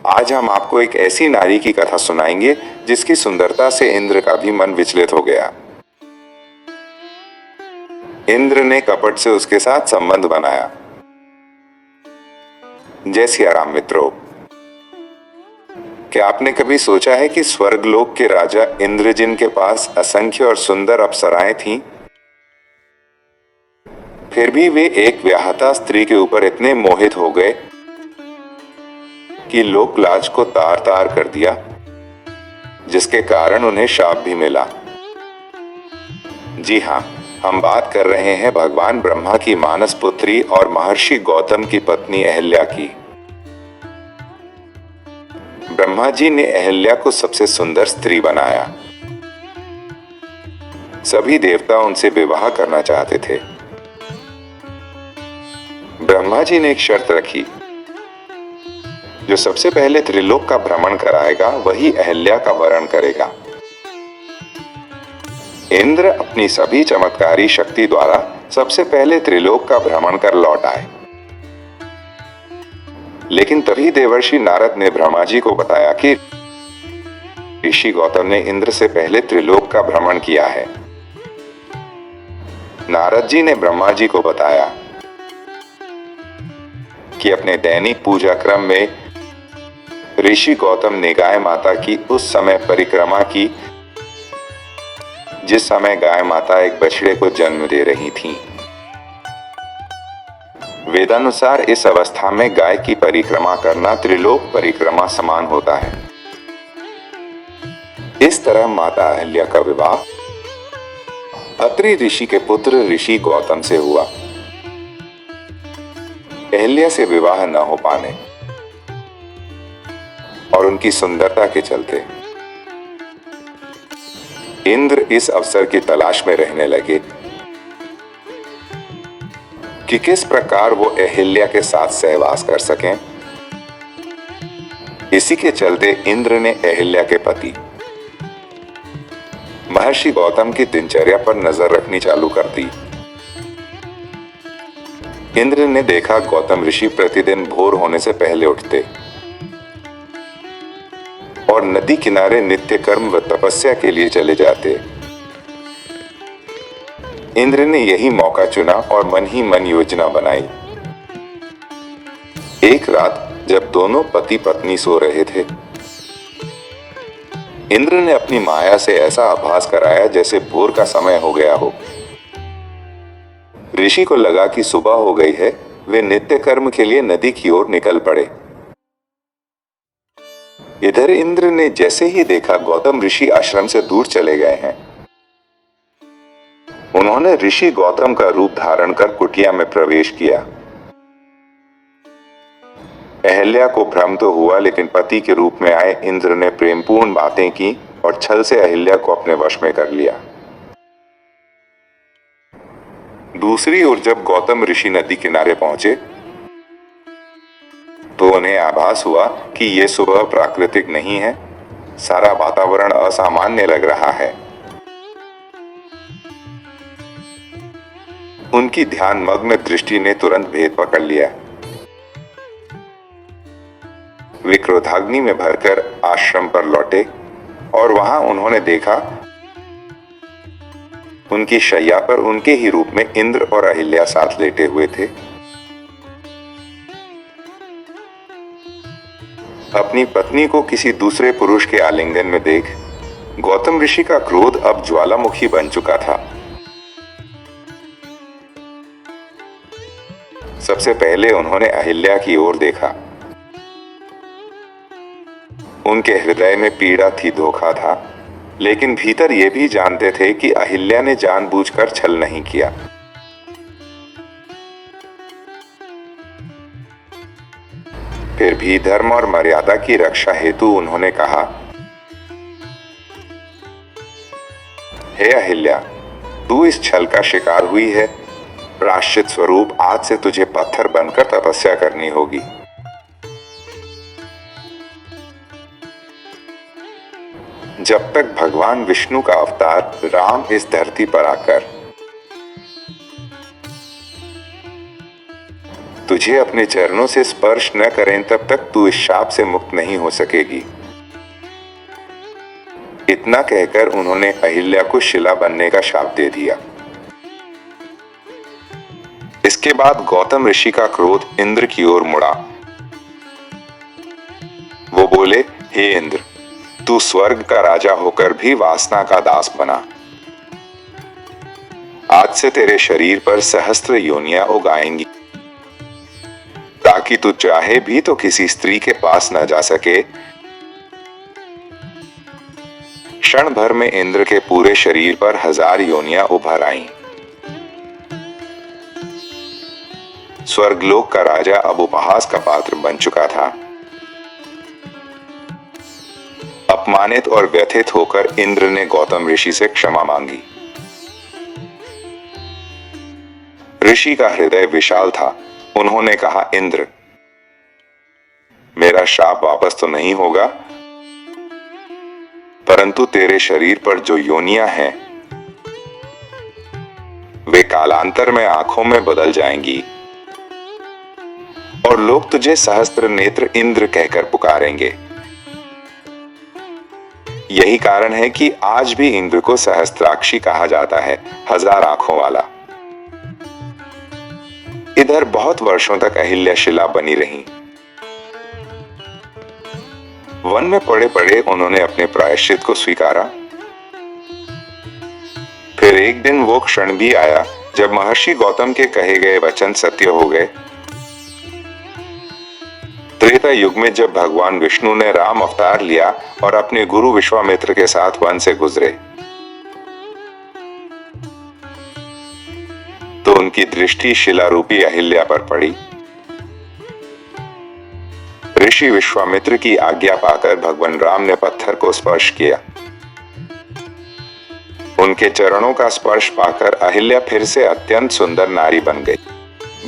आज हम आपको एक ऐसी नारी की कथा सुनाएंगे जिसकी सुंदरता से इंद्र का भी मन विचलित हो गया। इंद्र ने कपट से उसके साथ संबंध बनाया। जय सिया राम मित्रों, क्या आपने कभी सोचा है कि स्वर्गलोक के राजा इंद्र जिनके पास असंख्य और सुंदर अप्सराएं थीं, फिर भी वे एक व्याहता स्त्री के ऊपर इतने मोहित हो गए कि लोक लाज को तार तार कर दिया, जिसके कारण उन्हें शाप भी मिला। जी हाँ, हम बात कर रहे हैं भगवान ब्रह्मा की मानस पुत्री और महर्षि गौतम की पत्नी अहिल्या की। ब्रह्मा जी ने अहिल्या को सबसे सुंदर स्त्री बनाया। सभी देवता उनसे विवाह करना चाहते थे। ब्रह्मा जी ने एक शर्त रखी, जो सबसे पहले त्रिलोक का भ्रमण कराएगा वही अहिल्या का वरण करेगा। इंद्र अपनी सभी चमत्कारी शक्ति द्वारा सबसे पहले त्रिलोक का भ्रमण कर लौट आए। लेकिन तभी देवर्षि नारद ने ब्रह्मा जी को बताया कि ऋषि गौतम ने इंद्र से पहले त्रिलोक का भ्रमण किया है। नारद जी ने ब्रह्मा जी को बताया कि अपने दैनिक पूजा क्रम में ऋषि गौतम ने गाय माता की उस समय परिक्रमा की जिस समय गाय माता एक बछड़े को जन्म दे रही थीं। वेदानुसार इस अवस्था में गाय की परिक्रमा करना त्रिलोक परिक्रमा समान होता है। इस तरह माता अहिल्या का विवाह अत्रि ऋषि के पुत्र ऋषि गौतम से हुआ। अहिल्या से विवाह न हो पाने और उनकी सुंदरता के चलते इंद्र इस अवसर की तलाश में रहने लगे कि किस प्रकार वो अहिल्या के साथ सहवास कर सकें। इसी के चलते इंद्र ने अहिल्या के पति महर्षि गौतम की दिनचर्या पर नजर रखनी चालू कर दी। इंद्र ने देखा गौतम ऋषि प्रतिदिन भोर होने से पहले उठते और नदी किनारे नित्य कर्म व तपस्या के लिए चले जाते। इंद्र ने यही मौका चुना और मन ही मन योजना बनाई। एक रात जब दोनों पति पत्नी सो रहे थे, इंद्र ने अपनी माया से ऐसा आभास कराया जैसे भोर का समय हो गया हो। ऋषि को लगा कि सुबह हो गई है। वे नित्य कर्म के लिए नदी की ओर निकल पड़े। इधर इंद्र ने जैसे ही देखा गौतम ऋषि आश्रम से दूर चले गए हैं, उन्होंने ऋषि गौतम का रूप धारण कर कुटिया में प्रवेश किया। अहिल्या को भ्रम तो हुआ, लेकिन पति के रूप में आए इंद्र ने प्रेमपूर्ण बातें की और छल से अहिल्या को अपने वश में कर लिया। दूसरी ओर जब गौतम ऋषि नदी किनारे पहुंचे तो उन्हें आभास हुआ कि यह सुबह प्राकृतिक नहीं है। सारा वातावरण असामान्य लग रहा है। उनकी ध्यानमग्न दृष्टि ने तुरंत भेद पकड़ लिया। वे क्रोधाग्नि में भरकर आश्रम पर लौटे और वहां उन्होंने देखा उनकी शैया पर उनके ही रूप में इंद्र और अहिल्या साथ लेटे हुए थे। अपनी पत्नी को किसी दूसरे पुरुष के आलिंगन में देख गौतम ऋषि का क्रोध अब ज्वालामुखी बन चुका था। सबसे पहले उन्होंने अहिल्या की ओर देखा। उनके हृदय में पीड़ा थी, धोखा था, लेकिन भीतर ये भी जानते थे कि अहिल्या ने जानबूझकर छल नहीं किया। फिर भी धर्म और मर्यादा की रक्षा हेतु उन्होंने कहा, हे अहिल्या, तू इस छल का शिकार हुई है। प्रायश्चित स्वरूप आज से तुझे पत्थर बनकर तपस्या करनी होगी। जब तक भगवान विष्णु का अवतार राम इस धरती पर आकर तुझे अपने चरणों से स्पर्श न करें तब तक तू इस शाप से मुक्त नहीं हो सकेगी। इतना कहकर उन्होंने अहिल्या को शिला बनने का शाप दे दिया। इसके बाद गौतम ऋषि का क्रोध इंद्र की ओर मुड़ा। वो बोले, हे इंद्र, तू स्वर्ग का राजा होकर भी वासना का दास बना। आज से तेरे शरीर पर सहस्त्र योनियां उगाएंगी, ताकि तू चाहे भी तो किसी स्त्री के पास न जा सके। क्षण भर में इंद्र के पूरे शरीर पर 1000 योनियां उभर आईं। स्वर्गलोक का राजा अब उपहास का पात्र बन चुका था। अपमानित और व्यथित होकर इंद्र ने गौतम ऋषि से क्षमा मांगी। ऋषि का हृदय विशाल था। उन्होंने कहा, इंद्र, मेरा शाप वापस तो नहीं होगा, परंतु तेरे शरीर पर जो योनियां हैं वे कालांतर में आंखों में बदल जाएंगी और लोग तुझे सहस्त्र नेत्र इंद्र कहकर पुकारेंगे। यही कारण है कि आज भी इंद्र को सहस्त्राक्षी कहा जाता है, 1000 आंखों वाला। इधर बहुत वर्षों तक अहिल्या शिला बनी रही। वन में पड़े पड़े उन्होंने अपने प्रायश्चित को स्वीकारा। फिर एक दिन वो क्षण भी आया जब महर्षि गौतम के कहे गए वचन सत्य हो गए। त्रेता युग में जब भगवान विष्णु ने राम अवतार लिया और अपने गुरु विश्वामित्र के साथ वन से गुजरे, तो उनकी दृष्टि शिला रूपी अहिल्या पर पड़ी। ऋषि विश्वामित्र की आज्ञा पाकर भगवान राम ने पत्थर को स्पर्श किया। उनके चरणों का स्पर्श पाकर अहिल्या फिर से अत्यंत सुंदर नारी बन गई।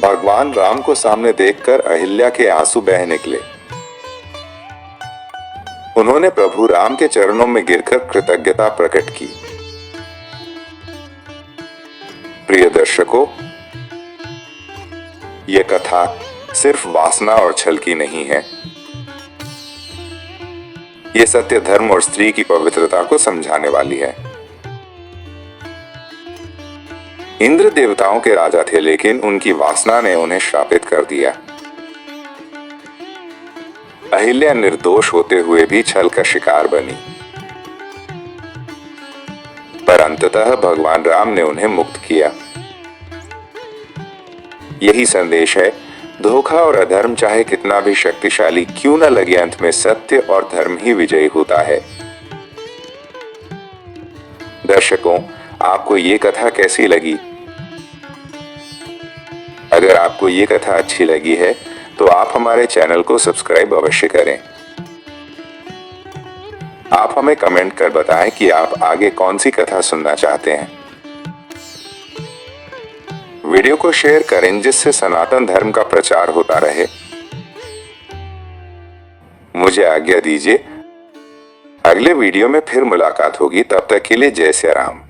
भगवान राम को सामने देखकर अहिल्या के आंसू बह निकले। उन्होंने प्रभु राम के चरणों में गिरकर कृतज्ञता प्रकट की। प्रिय दर्शकों, यह कथा सिर्फ वासना और छल की नहीं है। ये सत्य धर्म और स्त्री की पवित्रता को समझाने वाली है। इंद्र देवताओं के राजा थे, लेकिन उनकी वासना ने उन्हें श्रापित कर दिया। अहिल्या निर्दोष होते हुए भी छल का शिकार बनी, पर अंततः भगवान राम ने उन्हें मुक्त किया। यही संदेश है, धोखा और अधर्म चाहे कितना भी शक्तिशाली क्यों न लगे, अंत में सत्य और धर्म ही विजयी होता है। दर्शकों, आपको ये कथा कैसी लगी? अगर आपको ये कथा अच्छी लगी है तो आप हमारे चैनल को सब्सक्राइब अवश्य करें। आप हमें कमेंट कर बताएं कि आप आगे कौन सी कथा सुनना चाहते हैं। वीडियो को शेयर करें जिससे सनातन धर्म का प्रचार होता रहे। मुझे आज्ञा दीजिए, अगले वीडियो में फिर मुलाकात होगी। तब तक के लिए जय श्री राम।